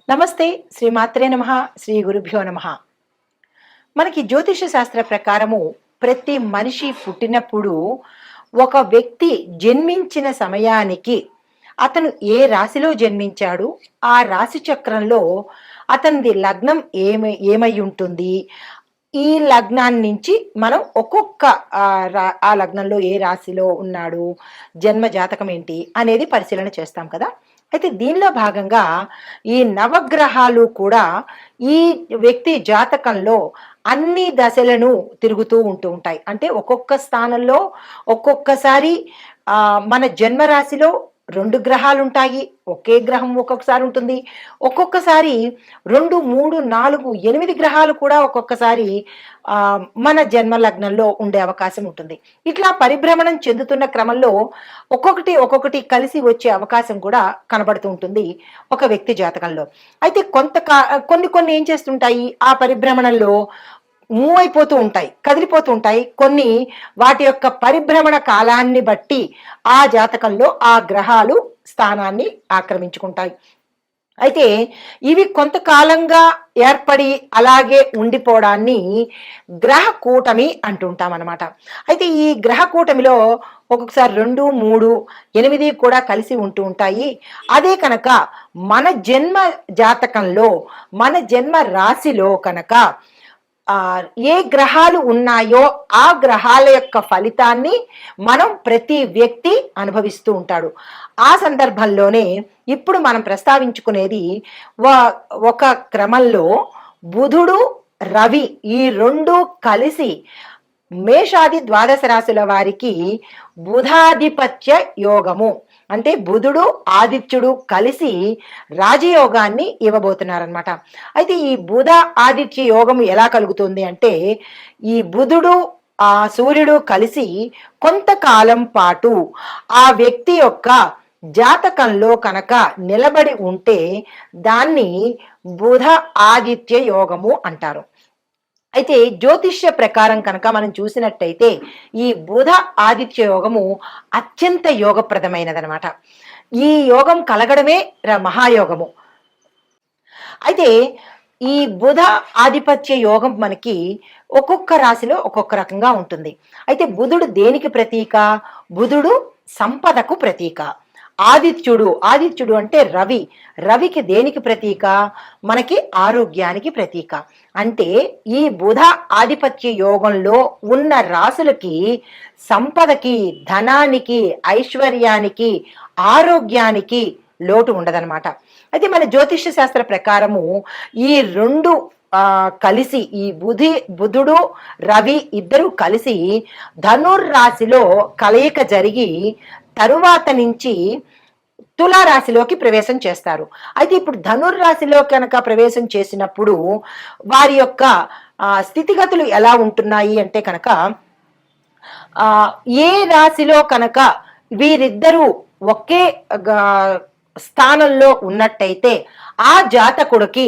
నమస్తే. శ్రీమాత్రే నమః. శ్రీ గురుభ్యో నమః. మనకి జ్యోతిష శాస్త్ర ప్రకారము ప్రతి మనిషి పుట్టినప్పుడు ఒక వ్యక్తి జన్మించిన సమయానికి అతను ఏ రాశిలో జన్మించాడు, ఆ రాశి చక్రంలో అతనిది లగ్నం ఏమై ఉంటుంది, ఈ లగ్నాన్ని నుంచి మనం ఒక్కొక్క ఆ లగ్నంలో ఏ రాశిలో ఉన్నాడు, జన్మ జాతకం ఏంటి అనేది పరిశీలన చేస్తాం కదా. అయితే దీనిలో భాగంగా ఈ నవగ్రహాలు కూడా ఈ వ్యక్తి జాతకంలో అన్ని దశలను తిరుగుతూ ఉంటాయి. అంటే ఒక్కొక్క స్థానంలో ఒక్కొక్కసారి మన జన్మ రాశిలో 2 గ్రహాలుంటాయి. ఒకే గ్రహం ఒక్కొక్కసారి ఉంటుంది. ఒక్కొక్కసారి 2, 3, 4, 8 గ్రహాలు కూడా ఒక్కొక్కసారి మన జన్మ లగ్నంలో ఉండే అవకాశం ఉంటుంది. ఇట్లా పరిభ్రమణం చెందుతున్న క్రమంలో ఒక్కొక్కటి కలిసి వచ్చే అవకాశం కూడా కనబడుతూ ఉంటుంది ఒక వ్యక్తి జాతకంలో. అయితే కొన్ని ఏం చేస్తుంటాయి, ఆ పరిభ్రమణంలో మూవ్ అయిపోతూ ఉంటాయి, కదిలిపోతూ ఉంటాయి. కొన్ని వాటి యొక్క పరిభ్రమణ కాలాన్ని బట్టి ఆ జాతకంలో ఆ గ్రహాలు స్థానాన్ని ఆక్రమించుకుంటాయి. అయితే ఇవి కొంతకాలంగా ఏర్పడి అలాగే ఉండిపోవడాన్ని గ్రహ కూటమి అంటుంటాం అన్నమాట. అయితే ఈ గ్రహ కూటమిలో ఒక్కొక్కసారి 2, 3, 8 కూడా కలిసి ఉంటాయి. అదే కనుక మన జన్మ జాతకంలో మన జన్మ రాశిలో కనుక ఏ గ్రహాలు ఉన్నాయో ఆ గ్రహాల యొక్క ఫలితాన్ని మనం ప్రతి వ్యక్తి అనుభవిస్తూ ఉంటాడు. ఆ సందర్భంలోనే ఇప్పుడు మనం ప్రస్తావించుకునేది ఒక క్రమంలో బుధుడు, రవి ఈ 2 కలిసి మేషాది ద్వాదశ రాశుల వారికి బుధాధిపత్య యోగము, అంటే బుధుడు ఆదిత్యుడు కలిసి రాజయోగాన్ని ఇవ్వబోతున్నారనమాట. అయితే ఈ బుధ ఆదిత్య యోగము ఎలా కలుగుతుంది అంటే, ఈ బుధుడు సూర్యుడు కలిసి కొంతకాలం పాటు ఆ వ్యక్తి యొక్క జాతకంలో కనుక నిలబడి ఉంటే దాన్ని బుధ ఆదిత్య యోగము అంటారు. అయితే జ్యోతిష్య ప్రకారం కనుక మనం చూసినట్టయితే ఈ బుధ ఆదిత్య యోగము అత్యంత యోగప్రదమైనదనమాట. ఈ యోగం కలగడమే మహాయోగము. అయితే ఈ బుధ ఆధిపత్య యోగం మనకి ఒక్కొక్క రాశిలో ఒక్కొక్క రకంగా ఉంటుంది. అయితే బుధుడు దేనికి ప్రతీక? బుధుడు సంపదకు ప్రతీక. ఆదిత్యుడు అంటే రవికి దేనికి ప్రతీక? మనకి ఆరోగ్యానికి ప్రతీక. అంటే ఈ బుధ ఆధిపత్య యోగంలో ఉన్న రాశులకి సంపదకి, ధనానికి, ఐశ్వర్యానికి, ఆరోగ్యానికి లోటు ఉండదన్నమాట. అయితే మన జ్యోతిష్య శాస్త్ర ప్రకారము ఈ 2 కలిసి, ఈ బుధుడు రవి ఇద్దరు కలిసి ధనుర్రాశిలో కలయిక జరిగి తరువాత నుంచి తులారాశిలోకి ప్రవేశం చేస్తారు. అయితే ఇప్పుడు ధనుర్రాశిలో కనుక ప్రవేశం చేసినప్పుడు వారి యొక్క స్థితిగతులు ఎలా ఉంటున్నాయి అంటే కనుక, ఏ రాశిలో కనుక వీరిద్దరూ ఒకే స్థానంలో ఉన్నట్టయితే ఆ జాతకుడికి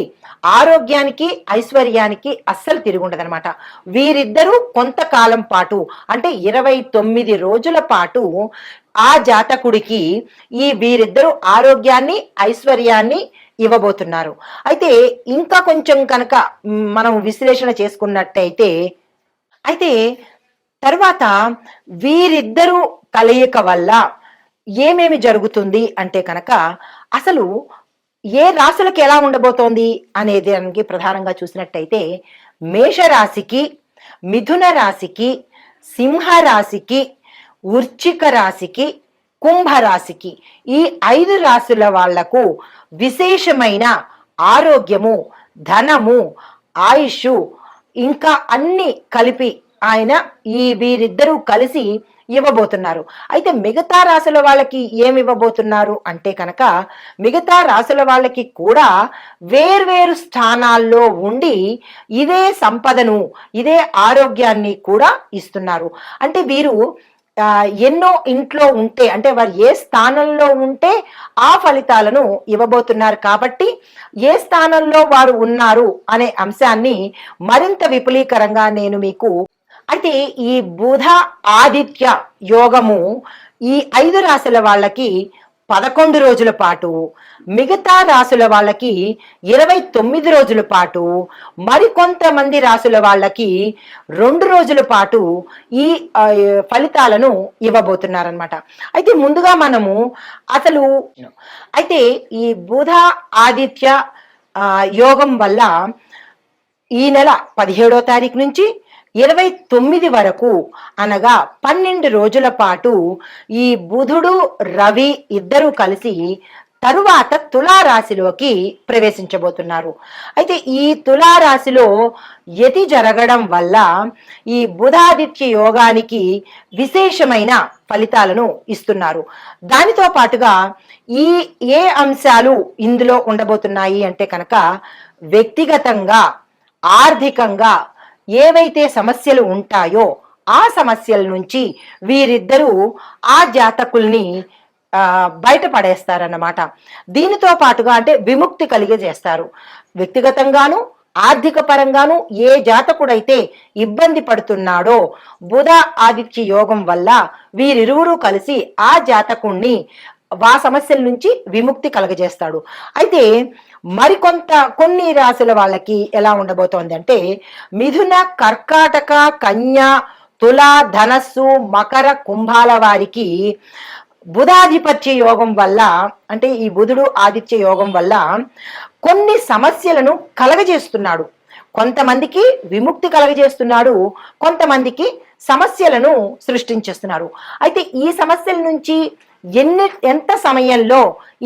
ఆరోగ్యానికి, ఐశ్వర్యానికి అస్సలు తిరుగుండదనమాట. వీరిద్దరూ కొంతకాలం పాటు అంటే 29 రోజుల పాటు ఆ జాతకుడికి వీరిద్దరూ ఆరోగ్యాన్ని, ఐశ్వర్యాన్ని ఇవ్వబోతున్నారు. అయితే ఇంకా కొంచెం కనుక మనం విశ్లేషణ చేసుకున్నట్టయితే, అయితే తర్వాత వీరిద్దరూ కలయిక వల్ల ఏమేమి జరుగుతుంది అంటే కనుక, అసలు ఏ రాశులకు ఎలా ఉండబోతోంది అనే దానికి ప్రధానంగా చూసినట్టయితే, మేషరాశికి, మిథున రాశికి, సింహ రాశికి, వృశ్చిక రాశికి, కుంభరాశికి ఈ 5 రాశుల వాళ్లకు విశేషమైన ఆరోగ్యము, ధనము, ఆయుష్ ఇంకా అన్ని కలిపి ఆయన వీరిద్దరూ కలిసి ఇవ్వబోతున్నారు. అయితే మిగతా రాశుల వాళ్ళకి ఏమి ఇవ్వబోతున్నారు అంటే కనుక, మిగతా రాశుల వాళ్ళకి కూడా వేర్వేరు స్థానాల్లో ఉండి ఇదే సంపదను, ఇదే ఆరోగ్యాన్ని కూడా ఇస్తున్నారు. అంటే వీరు ఎన్నో ఇంట్లో ఉంటే, అంటే వారు ఏ స్థానంలో ఉంటే ఆ ఫలితాలను ఇవ్వబోతున్నారు. కాబట్టి ఏ స్థానంలో వారు ఉన్నారు అనే అంశాన్ని మరింత విపులీకరంగా నేను మీకు, అయితే ఈ బుధ ఆదిత్య యోగము ఈ 5 రాశుల వాళ్ళకి 11 రోజుల పాటు, మిగతా రాసుల వాళ్ళకి 29 రోజుల పాటు, మరికొంతమంది రాసుల వాళ్ళకి 2 రోజుల పాటు ఈ ఫలితాలను ఇవ్వబోతున్నారనమాట. అయితే ముందుగా మనము అసలు అయితే ఈ బుధ ఆదిత్య యోగం వల్ల ఈ నెల 17వ తారీఖు నుంచి 29 వరకు అనగా 12 రోజుల పాటు ఈ బుధుడు రవి ఇద్దరు కలిసి తరువాత తులారాశిలోకి ప్రవేశించబోతున్నారు. అయితే ఈ తులారాశిలో యతి జరగడం వల్ల ఈ బుధాదిత్య యోగానికి విశేషమైన ఫలితాలను ఇస్తున్నారు. దానితో పాటుగా ఈ ఏ అంశాలు ఇందులో ఉండబోతున్నాయి అంటే కనుక వ్యక్తిగతంగా, ఆర్థికంగా ఏవైతే సమస్యలు ఉంటాయో ఆ సమస్యల నుంచి వీరిద్దరూ ఆ జాతకుల్ని బయటపడేస్తారన్నమాట. దీనితో పాటుగా అంటే విముక్తి కలిగజేస్తారు. వ్యక్తిగతంగాను ఆర్థిక పరంగాను ఏ జాతకుడైతే ఇబ్బంది పడుతున్నాడో బుధ ఆదిత్య యోగం వల్ల వీరిరువురు కలిసి ఆ జాతకుణ్ణి ఆ సమస్యల నుంచి విముక్తి కలగజేస్తాడు. అయితే కొన్ని రాశుల వాళ్ళకి ఎలా ఉండబోతోంది అంటే మిథున, కర్కాటక, కన్య, తుల, ధనస్సు, మకర, కుంభాల వారికి బుధాధిపత్య యోగం వల్ల అంటే ఈ బుధుడు ఆదిత్య యోగం వల్ల కొన్ని సమస్యలను కలగజేస్తున్నాడు. కొంతమందికి విముక్తి కలగజేస్తున్నాడు, కొంతమందికి సమస్యలను సృష్టించేస్తున్నారు. అయితే ఈ సమస్యల నుంచి ఎంత సమయంలో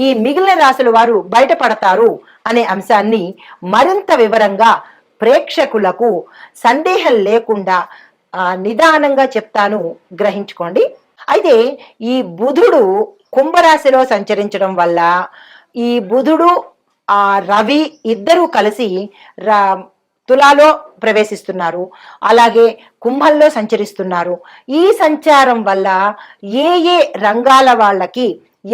ఈ మిగిలిన రాశుల వారు బయటపడతారు అనే అంశాన్ని మరింత వివరంగా ప్రేక్షకులకు సందేహం లేకుండా నిదానంగా చెప్తాను, గ్రహించుకోండి. అయితే ఈ బుధుడు కుంభరాశిలో సంచరించడం వల్ల ఈ బుధుడు రవి ఇద్దరూ కలిసి తులాలో ప్రవేశిస్తున్నారు, అలాగే కుంభంలో సంచరిస్తున్నారు. ఈ సంచారం వల్ల ఏ ఏ రంగాల వాళ్ళకి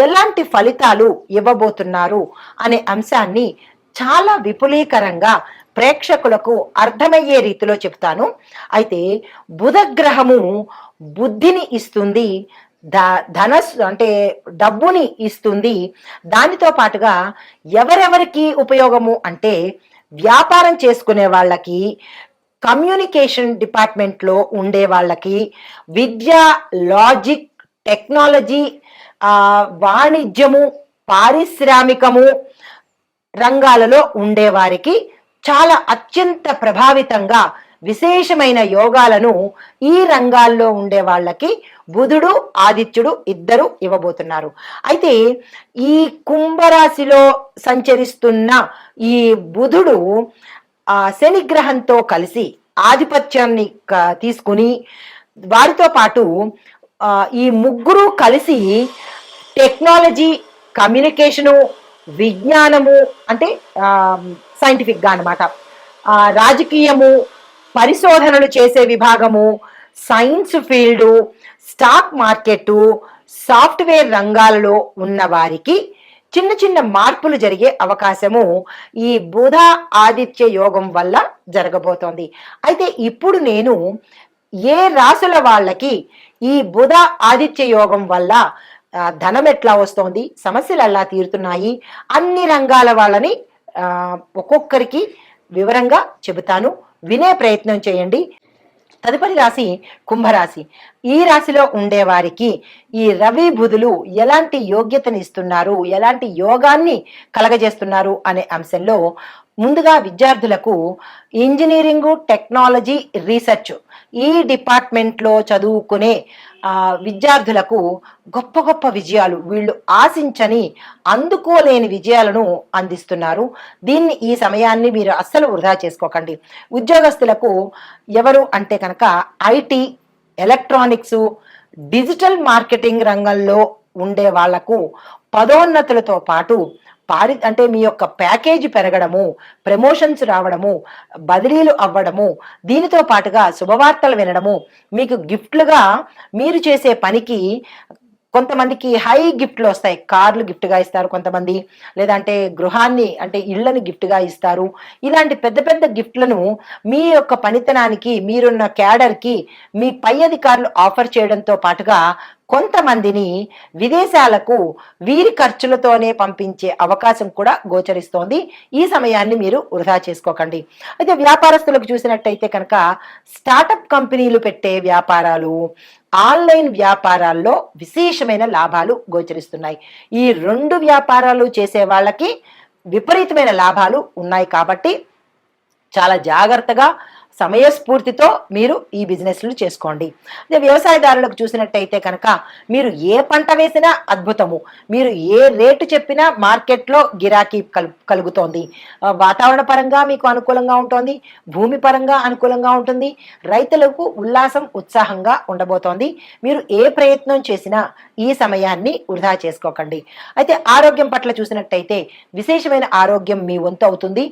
ఎలాంటి ఫలితాలు ఇవ్వబోతున్నారు అనే అంశాన్ని చాలా విపులీకరంగా ప్రేక్షకులకు అర్థమయ్యే రీతిలో చెప్తాను. అయితే బుధగ్రహము బుద్ధిని ఇస్తుంది, ధనస్సు అంటే డబ్బుని ఇస్తుంది. దానితో పాటుగా ఎవరెవరికి ఉపయోగము అంటే వ్యాపారం చేసుకునే వాళ్ళకి, కమ్యూనికేషన్ డిపార్ట్మెంట్లో ఉండే వాళ్ళకి, విద్య, లాజిక్, టెక్నాలజీ, వాణిజ్యము, పారిశ్రామికము రంగాలలో ఉండేవారికి చాలా అత్యంత ప్రభావితంగా విశేషమైన యోగాలను ఈ రంగాల్లో ఉండే వాళ్ళకి బుధుడు ఆదిత్యుడు ఇద్దరు ఇవ్వబోతున్నారు. అయితే ఈ కుంభరాశిలో సంచరిస్తున్న ఈ బుధుడు శని గ్రహంతో కలిసి ఆధిపత్యాన్ని తీసుకుని వారితో పాటు ఈ ముగ్గురు కలిసి టెక్నాలజీ, కమ్యూనికేషను, విజ్ఞానము అంటే సైంటిఫిక్ గా అనమాట, రాజకీయము, పరిశోధనలు చేసే విభాగము, science field, stock market, software రంగాలలో ఉన్న వారికి చిన్న చిన్న మార్పులు జరిగే అవకాశము ఈ బుధ ఆదిత్య యోగం వల్ల జరగబోతోంది. అయితే ఇప్పుడు నేను ఏ రాశుల వాళ్ళకి ఈ బుధ ఆదిత్య యోగం వల్ల ధనం ఎట్లా వస్తోంది, సమస్యలు ఎలా తీరుతున్నాయి, అన్ని రంగాల వాళ్ళని ఒక్కొక్కరికి వివరంగా చెబుతాను, వినే ప్రయత్నం చేయండి. తదుపరి రాశి కుంభరాశి. ఈ రాశిలో ఉండే వారికి ఈ రవి బుధులు ఎలాంటి యోగ్యతని ఇస్తున్నారు, ఎలాంటి యోగాన్ని కలగజేస్తున్నారు అనే అంశంలో ముందుగా విద్యార్థులకు ఇంజనీరింగ్, టెక్నాలజీ, రీసెర్చ్ ఈ డిపార్ట్మెంట్లో చదువుకునే విద్యార్థులకు గొప్ప గొప్ప విజయాలు, వీళ్ళు ఆశించని అందుకోలేని విజయాలను అందిస్తున్నారు. దీన్ని ఈ సమయాన్ని మీరు అస్సలు వృధా చేసుకోకండి. ఉద్యోగస్తులకు ఎవరు అంటే కనుక ఐటీ, ఎలక్ట్రానిక్స్, డిజిటల్ మార్కెటింగ్ రంగంలో ఉండే వాళ్లకు పదోన్నతులతో పాటు అంటే మీ యొక్క ప్యాకేజీ పెరగడము, ప్రమోషన్స్ రావడము, బదిలీలు అవ్వడము, దీనితో పాటుగా శుభవార్తలు వినడము, మీకు గిఫ్ట్లుగా మీరు చేసే పనికి కొంతమందికి హై గిఫ్ట్లు వస్తాయి, కార్లు గిఫ్ట్గా ఇస్తారు కొంతమంది, లేదంటే గృహాన్ని అంటే ఇళ్లను గిఫ్ట్గా ఇస్తారు. ఇలాంటి పెద్ద పెద్ద గిఫ్ట్లను మీ యొక్క పనితనానికి, మీరున్న క్యాడర్కి మీ పై అధికారులు ఆఫర్ చేయడంతో పాటుగా కొంతమందిని విదేశాలకు వీరి ఖర్చులతోనే పంపించే అవకాశం కూడా గోచరిస్తోంది. ఈ సమయాన్ని మీరు వృధా చేసుకోకండి. అయితే వ్యాపారస్తులకు చూసినట్టయితే కనుక స్టార్టప్ కంపెనీలు పెట్టే వ్యాపారాలు, ఆన్లైన్ వ్యాపారాల్లో విశేషమైన లాభాలు గోచరిస్తున్నాయి. ఈ 2 వ్యాపారాలు చేసే వాళ్ళకి విపరీతమైన లాభాలు ఉన్నాయి కాబట్టి చాలా జాగ్రత్తగా సమయస్ఫూర్తితో మీరు ఈ బిజినెస్లు చేసుకోండి. అదే వ్యవసాయదారులకు చూసినట్టయితే కనుక మీరు ఏ పంట వేసినా అద్భుతము, మీరు ఏ రేటు చెప్పినా మార్కెట్లో గిరాకీ కలుగుతోంది. వాతావరణ పరంగా మీకు అనుకూలంగా ఉంటుంది, భూమి పరంగా అనుకూలంగా ఉంటుంది, రైతులకు ఉల్లాసం ఉత్సాహంగా ఉండబోతోంది. మీరు ఏ ప్రయత్నం చేసినా ఈ సమయాన్ని వృధా చేసుకోకండి. అయితే ఆరోగ్యం పట్ల చూసినట్టయితే విశేషమైన ఆరోగ్యం మీ వంతు అవుతుంది.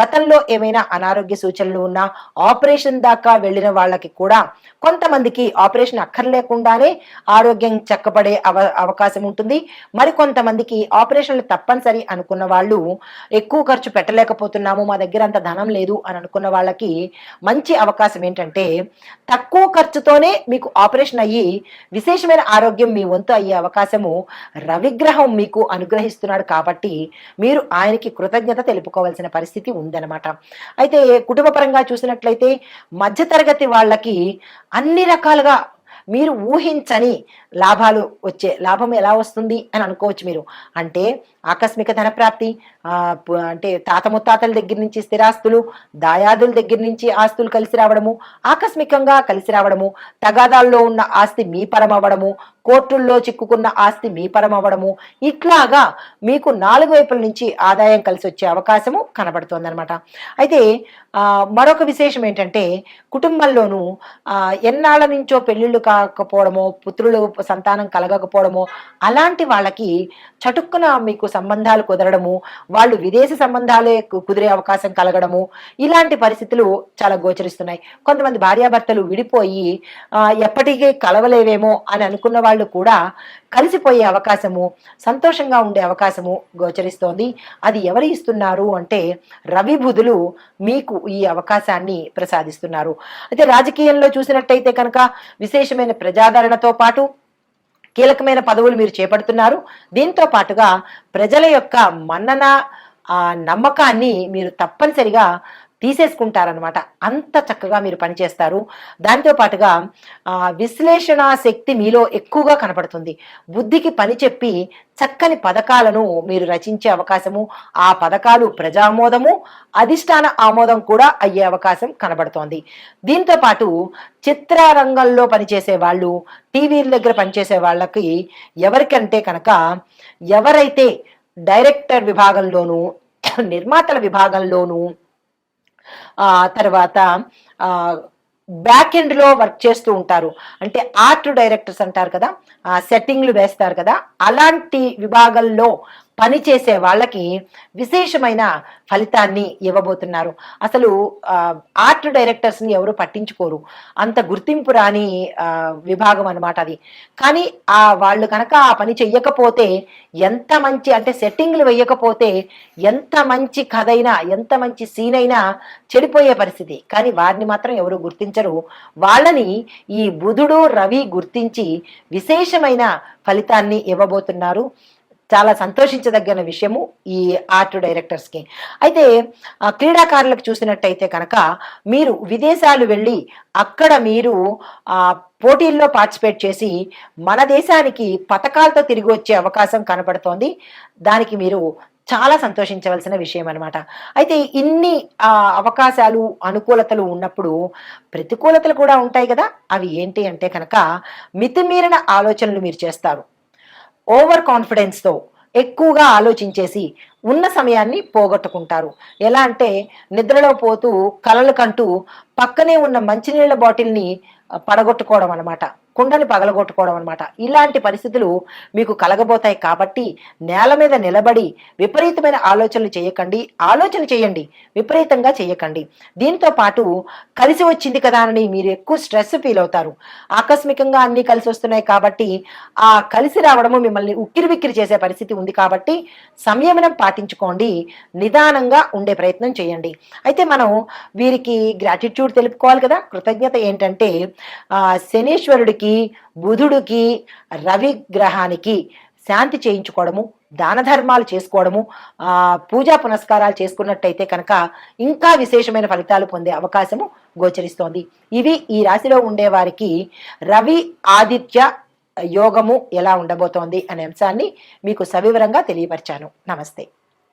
గతంలో ఏమైనా అనారోగ్య సూచనలు ఉన్నా ఆపరేషన్ దాకా వెళ్ళిన వాళ్ళకి కూడా కొంతమందికి ఆపరేషన్ అక్కర్లేకుండానే ఆరోగ్యం చక్కబడే అవకాశం ఉంటుంది. మరి కొంతమందికి ఆపరేషన్లు తప్పనిసరి అనుకున్న వాళ్ళు ఎక్కువ ఖర్చు పెట్టలేకపోతున్నాము, మా దగ్గర అంత ధనం లేదు అని అనుకున్న వాళ్ళకి మంచి అవకాశం ఏంటంటే తక్కువ ఖర్చుతోనే మీకు ఆపరేషన్ అయ్యి విశేషమైన ఆరోగ్యం మీ వంతు అయ్యే అవకాశము రవిగ్రహం మీకు అనుగ్రహిస్తున్నాడు కాబట్టి మీరు ఆయనకి కృతజ్ఞత తెలుపుకోవాల్సిన పరిస్థితి ఉందన్నమాట. అయితే కుటుంబ పరంగా చూసినట్లయితే మధ్యతరగతి వాళ్ళకి అన్ని రకాలుగా మీరు ఊహించని లాభాలు వచ్చే లాభం ఎలా వస్తుంది అని అనుకోవచ్చు మీరు. అంటే ఆకస్మిక ధనప్రాప్తి, అంటే తాత ముత్తాతల దగ్గర నుంచి స్థిరాస్తులు, దాయాదుల దగ్గర నుంచి ఆస్తులు కలిసి రావడము, ఆకస్మికంగా కలిసి రావడము, తగాదాల్లో ఉన్న ఆస్తి మీ పరమవ్వడము, కోర్టుల్లో చిక్కుకున్న ఆస్తి మీ పరమవ్వడము, ఇట్లాగా మీకు 4 వైపుల నుంచి ఆదాయం కలిసి వచ్చే అవకాశము కనబడుతోంది అనమాట. అయితే మరొక విశేషం ఏంటంటే కుటుంబంలోనూ ఎన్నాళ్ళ నుంచో పెళ్లిళ్ళు కాకపోవడమో, పుత్రులు సంతానం కలగకపోవడమో, అలాంటి వాళ్ళకి చటుక్కున మీకు సంబంధాలు కుదరడము, వాళ్ళు విదేశీ సంబంధాలే కుదిరే అవకాశం కలగడము, ఇలాంటి పరిస్థితులు చాలా గోచరిస్తున్నాయి. కొంతమంది భార్యాభర్తలు విడిపోయి ఎప్పటికీ కలవలేవేమో అని అనుకున్న వాళ్ళు కూడా కలిసిపోయే అవకాశము, సంతోషంగా ఉండే అవకాశము గోచరిస్తోంది. అది ఎవరు ఇస్తున్నారు అంటే రవి బుధులు మీకు ఈ అవకాశాన్ని ప్రసాదిస్తున్నారు. అయితే రాజకీయంలో చూసినట్టయితే కనుక విశేషమైన ప్రజాదరణతో పాటు కీలకమైన పదవులు మీరు చేపడుతున్నారు. దీంతో పాటుగా ప్రజల యొక్క మన్నన నమ్మకాన్ని మీరు తప్పనిసరిగా తీసేసుకుంటారనమాట. అంత చక్కగా మీరు పనిచేస్తారు. దాంతో పాటుగా విశ్లేషణ శక్తి మీలో ఎక్కువగా కనపడుతుంది. బుద్ధికి పని చెప్పి చక్కని పథకాలను మీరు రచించే అవకాశము, ఆ పథకాలు ప్రజామోదము, అధిష్టాన ఆమోదం కూడా అయ్యే అవకాశం కనబడుతోంది. దీంతో పాటు చిత్రరంగంలో పనిచేసే వాళ్ళు, టీవీల దగ్గర పనిచేసే వాళ్ళకి ఎవరికంటే కనుక ఎవరైతే డైరెక్టర్ విభాగంలోనూ నిర్మాతల విభాగంలోనూ తర్వాత బ్యాక్ ఎండ్ లో వర్క్ చేస్తూ ఉంటారు, అంటే ఆర్ట్ డైరెక్టర్స్ అంటారు కదా, సెట్టింగ్లు వేస్తారు కదా, అలాంటి విభాగంలో పనిచేసే వాళ్ళకి విశేషమైన ఫలితాన్ని ఇవ్వబోతున్నారు. అసలు ఆర్ట్ డైరెక్టర్స్ని ఎవరు పట్టించుకోరు, అంత గుర్తింపు రాని విభాగం అనమాట అది. కానీ వాళ్ళు కనుక ఆ పని చెయ్యకపోతే ఎంత మంచి, అంటే సెట్టింగ్లు వేయకపోతే ఎంత మంచి కథ అయినా, ఎంత మంచి సీన్ అయినా చెడిపోయే పరిస్థితి. కానీ వారిని మాత్రం ఎవరు గుర్తించరు. వాళ్ళని ఈ బుధుడు రవి గుర్తించి విశేషమైన ఫలితాన్ని ఇవ్వబోతున్నారు. చాలా సంతోషించదగిన విషయము ఈ ఆర్ట్ డైరెక్టర్స్కి. అయితే క్రీడాకారులకు చూసినట్టయితే కనుక మీరు విదేశాలు వెళ్ళి అక్కడ మీరు పోటీల్లో పార్టిసిపేట్ చేసి మన దేశానికి పతకాలతో తిరిగి వచ్చే అవకాశం కనపడుతోంది. దానికి మీరు చాలా సంతోషించవలసిన విషయం అనమాట. అయితే ఇన్ని అవకాశాలు, అనుకూలతలు ఉన్నప్పుడు ప్రతికూలతలు కూడా ఉంటాయి కదా. అవి ఏంటి అంటే కనుక మితిమీరిన ఆలోచనలు మీరు చేస్తారు. ఓవర్ కాన్ఫిడెన్స్తో ఎక్కువగా ఆలోచించేసి ఉన్న సమయాన్ని పోగొట్టుకుంటారు. ఎలా అంటే నిద్రలో పోతూ కలలు కంటూ పక్కనే ఉన్న మంచినీళ్ళ బాటిల్ని పడగొట్టుకోవడం అనమాట, కుండని పగలగొట్టుకోవడం అనమాట. ఇలాంటి పరిస్థితులు మీకు కలగబోతాయి. కాబట్టి నేల మీద నిలబడి విపరీతమైన ఆలోచనలు చేయకండి. ఆలోచన చేయండి, విపరీతంగా చేయకండి. దీంతో పాటు కలిసి వచ్చింది కదా అని మీరు ఎక్కువ స్ట్రెస్ ఫీల్ అవుతారు. ఆకస్మికంగా అన్ని కలిసి వస్తున్నాయి కాబట్టి ఆ కలిసి రావడము మిమ్మల్ని ఉక్కిరి బిక్కిరి చేసే పరిస్థితి ఉంది. కాబట్టి సంయమనం పాటించుకోండి, నిదానంగా ఉండే ప్రయత్నం చేయండి. అయితే మనం వీరికి గ్రాటిట్యూడ్ తెలుపుకోవాలి కదా. కృతజ్ఞత ఏంటంటే శనీశ్వరుడికి శుక్రుడికి, బుధుడికి, రవి గ్రహానికి శాంతి చేయించుకోవడము, దాన ధర్మాలు చేసుకోవడము, పూజా పునస్కారాలు చేసుకున్నట్టయితే కనుక ఇంకా విశేషమైన ఫలితాలు పొందే అవకాశము గోచరిస్తోంది. ఇవి ఈ రాశిలో ఉండే వారికి రవి ఆదిత్య యోగము ఎలా ఉండబోతోంది అనే అంశాన్ని మీకు సవివరంగా తెలియపరిచాను. నమస్తే.